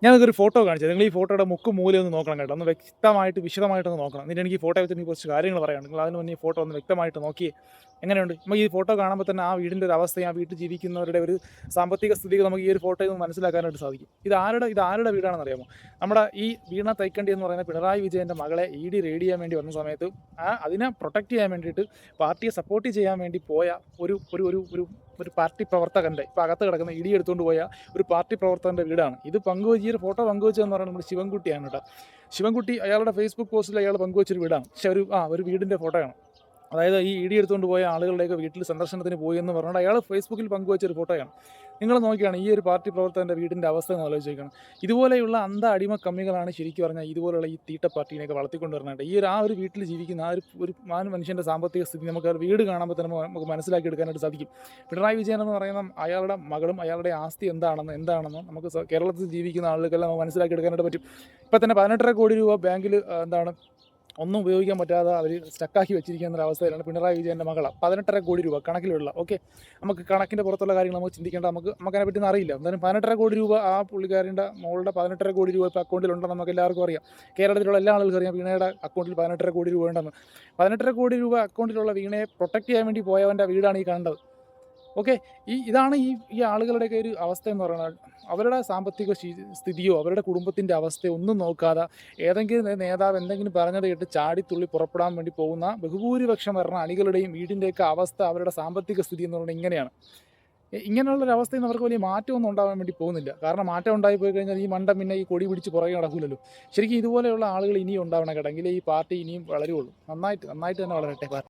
ഞാനതൊരു photo കാണിച്ചത്. നിങ്ങൾ ഈ ഫോട്ടോയുടെ മുക്കും മൂലയും ഒന്ന് നോക്കണം കേട്ടോ. ഒന്ന് വ്യക്തമായിട്ട് വിശദമായിട്ടൊന്ന് നോക്കണം. എന്നിട്ട് എനിക്ക് ഈ ഫോട്ടോയെ പറ്റി കുറച്ച് കാര്യങ്ങൾ പറയാനുണ്ട്. നിങ്ങൾ അതിന് മുന്നേ ഈ ഫോട്ടോ ഒന്ന് വ്യക്തമായിട്ട് നോക്കിയേ. എങ്ങനെയുണ്ട്? നമുക്ക് ഈ ഫോട്ടോ കാണുമ്പോൾ തന്നെ ആ വീടിൻ്റെ ഒരു അവസ്ഥയും, ആ വീട്ടിൽ ജീവിക്കുന്നവരുടെ ഒരു സാമ്പത്തിക സ്ഥിതിയൊക്കെ നമുക്ക് ഈ ഒരു ഫോട്ടോയിൽ നിന്ന് മനസ്സിലാക്കാനായിട്ട് സാധിക്കും. ഇത് ആരുടെ വീടാണെന്ന് അറിയാമോ? നമ്മുടെ ഈ വീണ തൈക്കണ്ടി എന്ന് പറയുന്ന പിണറായി വിജയൻ്റെ മകളെ ED റെയ്ഡ് ചെയ്യാൻ വേണ്ടി വന്ന സമയത്ത് അതിനെ പ്രൊട്ടക്റ്റ് ചെയ്യാൻ വേണ്ടിയിട്ട് പാർട്ടിയെ സപ്പോർട്ട് ചെയ്യാൻ വേണ്ടി പോയ ഒരു ഒരു ഒരു ഒരു ഒരു പാർട്ടി പ്രവർത്തകൻ്റെ, ഇപ്പോൾ അകത്ത് കിടക്കുന്ന ED എടുത്തുകൊണ്ട് പോയ ഒരു പാർട്ടി പ്രവർത്തകൻ്റെ വീടാണ് ഇത്. ഈ ഒരു ഫോട്ടോ പങ്കുവെച്ചതെന്ന് പറയുന്നത് നമ്മുടെ ശിവൻകുട്ടിയാണ് കേട്ടോ. ശിവൻകുട്ടി അയാളുടെ ഫേസ്ബുക്ക് പോസ്റ്റിൽ അയാൾ പങ്കുവെച്ചൊരു വീടാണ്. പക്ഷേ ഒരു വീടിൻ്റെ ഫോട്ടോയാണ്. അതായത് ഈ ED എടുത്തുകൊണ്ട് പോയ ആളുകളുടെയൊക്കെ വീട്ടിൽ സന്ദർശനത്തിന് പോയി എന്ന് പറഞ്ഞുകൊണ്ട് അയാൾ ഫേസ്ബുക്കിൽ പങ്കുവെച്ചൊരു ഫോട്ടോയാണ്. നിങ്ങൾ നോക്കിയാണ് ഈ ഒരു പാർട്ടി പ്രവർത്തകൻ്റെ വീടിൻ്റെ അവസ്ഥ എന്ന് ആലോചിക്കണം. ഇതുപോലെയുള്ള അടിമ കമ്മികളാണ് ശരിക്കും പറഞ്ഞാൽ ഇതുപോലുള്ള ഈ തീട്ട പാർട്ടീനെയൊക്കെ വളർത്തിക്കൊണ്ടുവരുന്നുണ്ട്. ഒരു വീട്ടിൽ ജീവിക്കുന്ന ഒരു മനുഷ്യൻ്റെ സാമ്പത്തിക സ്ഥിതി നമുക്ക് ആ വീട് കാണുമ്പോൾ തന്നെ നമുക്ക് മനസ്സിലാക്കി എടുക്കാനായിട്ട് സാധിക്കും. പിണറായി വിജയൻ എന്ന് പറയുന്ന അയാളുടെ മകളും അയാളുടെ ആസ്തി എന്താണെന്ന് നമുക്ക് കേരളത്തിൽ ജീവിക്കുന്ന ആളുകൾക്കെല്ലാം നമുക്ക് മനസ്സിലാക്കി എടുക്കാനായിട്ട് പറ്റും. ഇപ്പം തന്നെ 18.5 കോടി രൂപ ബാങ്കിൽ ഒന്നും ഉപയോഗിക്കാൻ പറ്റാതെ അവർ സ്റ്റക്കാക്കി വെച്ചിരിക്കുന്ന ഒരു അവസ്ഥയിലാണ് പിണറായി വിജയൻ്റെ മകളാണ്. 18.5 കോടി രൂപ കണക്കിലുള്ള. ഓക്കെ, നമുക്ക് കണക്കിൻ്റെ പുറത്തുള്ള കാര്യങ്ങൾ നമുക്ക് ചിന്തിക്കേണ്ട, നമുക്കതിനെ പറ്റി അറിയില്ല. എന്തായാലും 18.5 കോടി രൂപ ആ പുള്ളിക്കാരൻ്റെ മോളുടെ 18.5 കോടി രൂപ ഇപ്പോൾ അക്കൗണ്ടിലുണ്ടെന്ന് നമുക്ക് എല്ലാവർക്കും അറിയാം. കേരളത്തിലുള്ള എല്ലാ ആളുകൾക്കും അറിയാം വീണയുടെ അക്കൗണ്ടിൽ 18.5 കോടി രൂപ ഉണ്ടെന്ന്. 18.5 കോടി രൂപ അക്കൗണ്ടിലുള്ള വീണയെ പ്രൊട്ടക്റ്റ് ചെയ്യാൻ വേണ്ടി പോയവൻ്റെ വീടാണ് ഈ കണ്ടത്. ഓക്കെ, ഇതാണ് ഈ ആളുകളുടെയൊക്കെ ഒരു അവസ്ഥ എന്ന് പറയുന്നത്. അവരുടെ സാമ്പത്തിക സ്ഥിതിയോ അവരുടെ കുടുംബത്തിൻ്റെ അവസ്ഥയോ ഒന്നും നോക്കാതെ ഏതെങ്കിലും നേതാവ് എന്തെങ്കിലും പറഞ്ഞത് കേട്ട് ചാടിത്തുള്ളി പുറപ്പെടാൻ വേണ്ടി പോകുന്ന ബഹുഭൂരിപക്ഷം വരുന്ന അണികളുടെയും വീടിൻ്റെയൊക്കെ അവസ്ഥ, അവരുടെ സാമ്പത്തിക സ്ഥിതി എന്ന് പറയുന്നത് ഇങ്ങനെയാണ്. ഇങ്ങനെയുള്ളൊരവസ്ഥയിൽ നിന്ന് അവർക്ക് വലിയ മാറ്റമൊന്നും ഉണ്ടാകാൻ വേണ്ടി പോകുന്നില്ല. കാരണം മാറ്റം ഉണ്ടായിപ്പോയി കഴിഞ്ഞാൽ ഈ മണ്ടം പിന്നെ ഈ കൊടി പിടിച്ച് പുറകെ നടക്കില്ലല്ലോ. ശരിക്കും ഇതുപോലെയുള്ള ആളുകൾ ഇനിയും ഉണ്ടാവണം കേട്ടോ, എങ്കിലേ ഈ പാർട്ടി ഇനിയും വളരുള്ളൂ. നന്നായിട്ട് തന്നെ വളരട്ടെ പാർട്ടി.